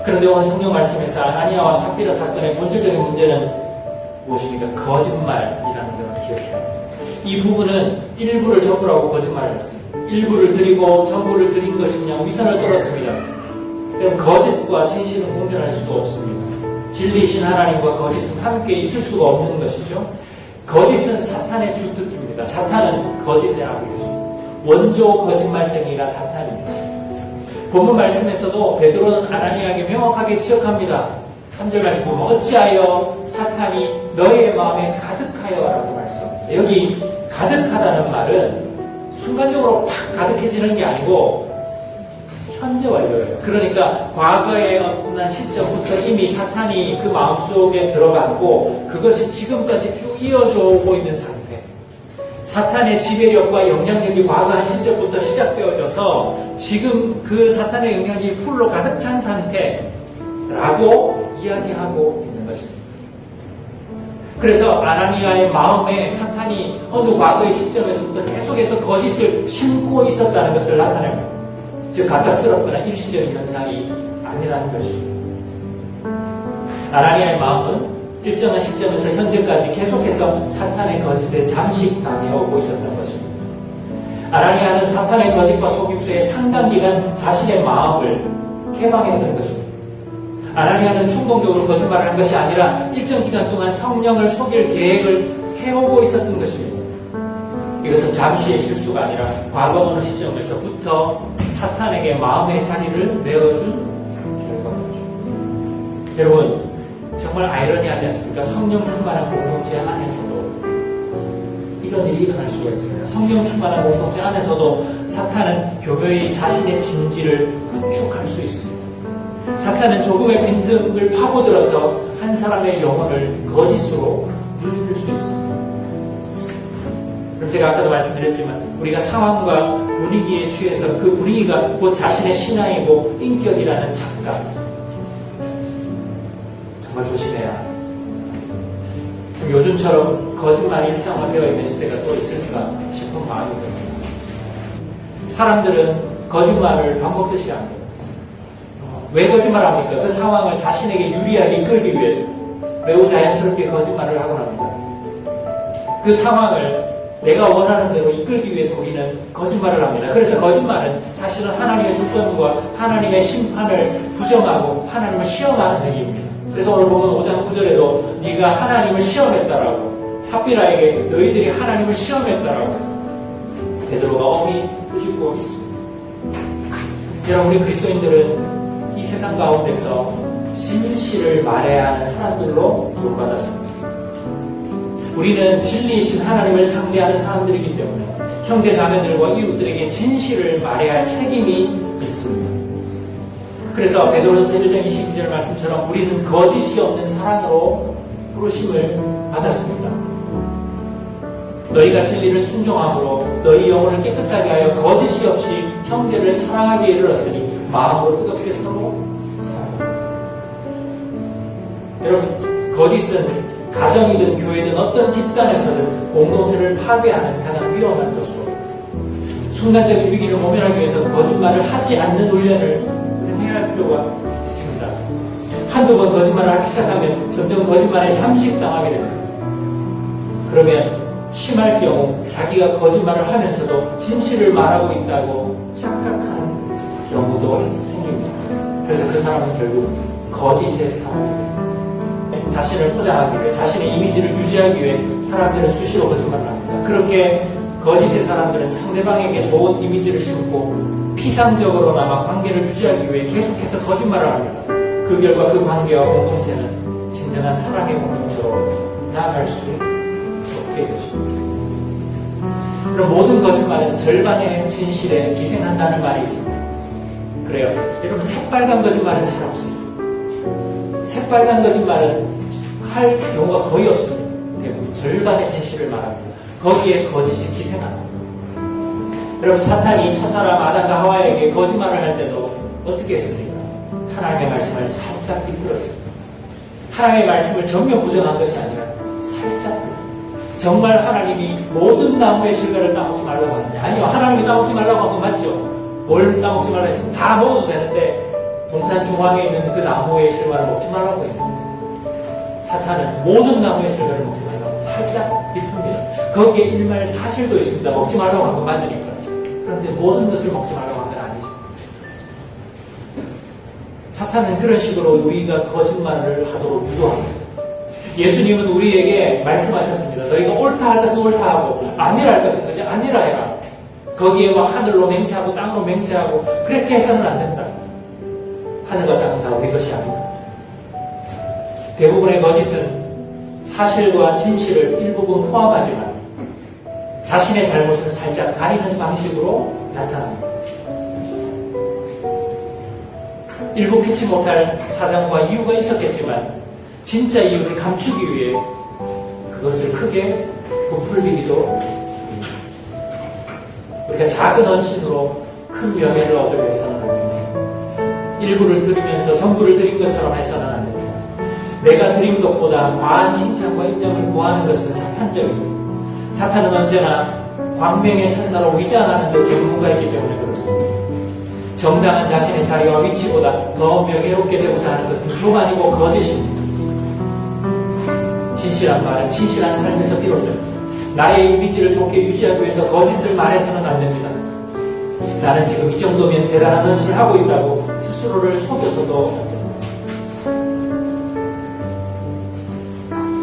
그런데 오늘 성경 말씀에서 아나니아와 삽비라 사건의 본질적인 문제는 무엇입니까? 거짓말이라는 점을 기억해야 합니다. 이 부분은 일부를 전부라고 거짓말을 했습니다. 일부를 드리고 전부를 드린 것이냐 위선을 떨었습니다. 그럼 거짓과 진실은 공존할 수가 없습니다. 진리이신 하나님과 거짓은 함께 있을 수가 없는 것이죠. 거짓은 사탄의 주특기입니다. 사탄은 거짓의 아버지죠. 원조 거짓말쟁이가 사탄입니다. 본문 말씀에서도 베드로는 아나니아에게 명확하게 지적합니다. 3절 말씀 보면 어찌하여 사탄이 너의 마음에 가득하여라고 말씀합니다. 여기 가득하다는 말은 순간적으로 팍 가득해지는 게 아니고 현재 완료예요. 그러니까 과거의 어떤 시점부터 이미 사탄이 그 마음속에 들어갔고 그것이 지금까지 쭉 이어져 오고 있는 상태. 사탄의 지배력과 영향력이 과거 한 시점부터 시작되어져서 지금 그 사탄의 영향력이 풀로 가득 찬 상태라고 이야기하고 있는 것입니다. 그래서 아나니아의 마음에 사탄이 어느 과거의 시점에서부터 계속해서 거짓을 심고 있었다는 것을 나타냅니다. 즉 갑작스럽거나 일시적인 현상이 아니라는 것입니다. 아나니아의 마음은 일정한 시점에서 현재까지 계속해서 사탄의 거짓에 잠식당해오고 있었던 것입니다. 아나니아는 사탄의 거짓과 속임수에 상당 기간 자신의 마음을 해방했던 것입니다. 아나니아는 충동적으로 거짓말을 한 것이 아니라 일정 기간 동안 성령을 속일 계획을 해오고 있었던 것입니다. 이것은 잠시의 실수가 아니라 과거 어느 시점에서부터 사탄에게 마음의 자리를 내어준 결과죠. 여러분, 정말 아이러니하지 않습니까? 성령 충만한 공동체 안에서도 이런 일이 일어날 수가 있습니다. 성령 충만한 공동체 안에서도 사탄은 교회의 자신의 진지를 구축할 수 있습니다. 사탄은 조금의 빈틈을 파고들어서 한 사람의 영혼을 거짓으로 물릴 수 있습니다. 그럼 제가 아까도 말씀드렸지만 우리가 상황과 분위기에 취해서 그 분위기가 곧 자신의 신앙이고 인격이라는 착각 정말 조심해야 합니다. 요즘처럼 거짓말이 일상화되어 있는 시대가 또 있을까 싶은 마음이 듭니다. 사람들은 거짓말을 밥 먹듯이 합니다. 왜 거짓말합니까? 그 상황을 자신에게 유리하게 이끌기 위해서 매우 자연스럽게 거짓말을 하곤 합니다. 그 상황을 내가 원하는 대로 이끌기 위해서 우리는 거짓말을 합니다. 그래서 거짓말은 사실은 하나님의 주권과 하나님의 심판을 부정하고 하나님을 시험하는 행위입니다. 그래서 오늘 보면 5장 9절에도 네가 하나님을 시험했다라고 삽비라에게 너희들이 하나님을 시험했다라고 베드로가 엄히 꾸짖고 있습니다. 여러분, 우리 그리스도인들은 이 세상 가운데서 진실을 말해야 하는 사람들로 부름받았습니다. 우리는 진리이신 하나님을 상대하는 사람들이기 때문에 형제 자매들과 이웃들에게 진실을 말해야 할 책임이 있습니다. 그래서 베드로전서 1장 22절 말씀처럼 우리는 거짓이 없는 사랑으로 부르심을 받았습니다. 너희가 진리를 순종함으로 너희 영혼을 깨끗하게 하여 거짓이 없이 형제를 사랑하기에 이르렀으니 마음으로 뜨겁게 서로 사랑합니다. 여러분, 거짓은 가정이든 교회든 어떤 집단에서든 공동체를 파괴하는 가장 위험한 요소. 순간적인 위기를 모면하기 위해서 거짓말을 하지 않는 훈련을 해야 할 필요가 있습니다. 한두 번 거짓말을 하기 시작하면 점점 거짓말에 잠식당하게 됩니다. 그러면 심할 경우 자기가 거짓말을 하면서도 진실을 말하고 있다고 착각하는 경우도 생깁니다. 그래서 그 사람은 결국 거짓의 사람이 됩니다. 자신을 포장하기 위해, 자신의 이미지를 유지하기 위해 사람들은 수시로 거짓말을 합니다. 그렇게 거짓의 사람들은 상대방에게 좋은 이미지를 심고 피상적으로나마 관계를 유지하기 위해 계속해서 거짓말을 합니다. 그 결과 그 관계와 공동체는 진정한 사랑의 공동체로 나아갈 수 없게 되죠. 그럼 모든 거짓말은 절반의 진실에 기생한다는 말이 있습니다. 그래요. 여러분, 새빨간 거짓말은 잘 없습니다. 새빨간 거짓말은 할 경우가 거의 없습니다. 대부분 절반의 진실을 말합니다. 거기에 거짓이 기생합니다. 여러분, 사탄이 첫사람 아담과 하와에게 거짓말을 할 때도 어떻게 했습니까? 하나님의 말씀을 살짝 비틀었습니다. 하나님의 말씀을 전면 부정한 것이 아니라 살짝 정말 하나님이 모든 나무의 실과를 따먹지 말라고 하느냐? 아니요. 하나님이 따먹지 말라고 한 거 맞죠? 뭘 따먹지 말라 했으면 다 먹어도 되는데 동산 중앙에 있는 그 나무의 실과를 먹지 말라고 해요. 사탄은 모든 나무의 실과를 먹지 말라고 살짝 비픕니다. 거기에 일말사실도 있습니다. 먹지 말라고 한 건 맞으니까. 그런데 모든 것을 먹지 말라고 한 건 아니죠. 사탄은 그런 식으로 우리가 거짓말을 하도록 유도합니다. 예수님은 우리에게 말씀하셨습니다. 너희가 옳다 할 것은 옳다 하고 아니라 할 것은 그저 아니라 해라. 거기에 막 하늘로 맹세하고 땅으로 맹세하고 그렇게 해서는 안 된다. 하늘과 땅은 다 우리 것이 아니다. 대부분의 거짓은 사실과 진실을 일부분 포함하지만 자신의 잘못은 살짝 가리는 방식으로 나타납니다. 일부 피치 못할 사정과 이유가 있었겠지만 진짜 이유를 감추기 위해 그것을 크게 부풀리기도 합니다. 우리가 작은 헌신으로 큰 명예를 얻으려 해서는 안 됩니다. 일부를 드리면서 전부를 드린 것처럼 해서는 안 됩니다. 내가 드린 것보다 과한 칭찬과 인정을 구하는 것은 사탄적입니다. 사탄은 언제나 광명의 천사로 위장하는 데 전문가이기 때문에 그렇습니다. 정당한 자신의 자리와 위치보다 더 명예롭게 되고자 하는 것은 교만이고 거짓입니다. 진실한 말은 진실한 삶에서 비롯됩니다. 나의 이미지를 좋게 유지하기 위해서 거짓을 말해서는 안 됩니다. 나는 지금 이 정도면 대단한 헌신을 하고 있다고 스스로를 속여서도 안 됩니다.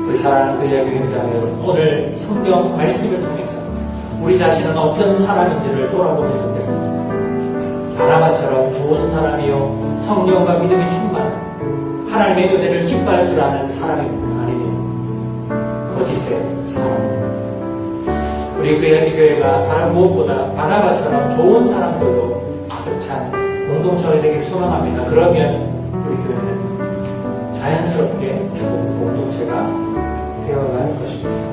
우리 사랑하는 그 이야기 행사는 여러분, 오늘 성경 말씀을 통해서 우리 자신은 어떤 사람인지를 돌아보면 좋겠습니다. 바나바처럼 좋은 사람이요 성령과 믿음이 충만한 하나님의 은혜를 기뻐할 줄 아는 사람입니다. 아니면 거짓의 사람입니다. 우리 그야기 교회가 다른 무엇보다 바나바처럼 좋은 사람들로 가득 찬 공동체가 되길 소망합니다. 그러면 우리 교회는 자연스럽게 죽은 공동체가 되어갈 것입니다.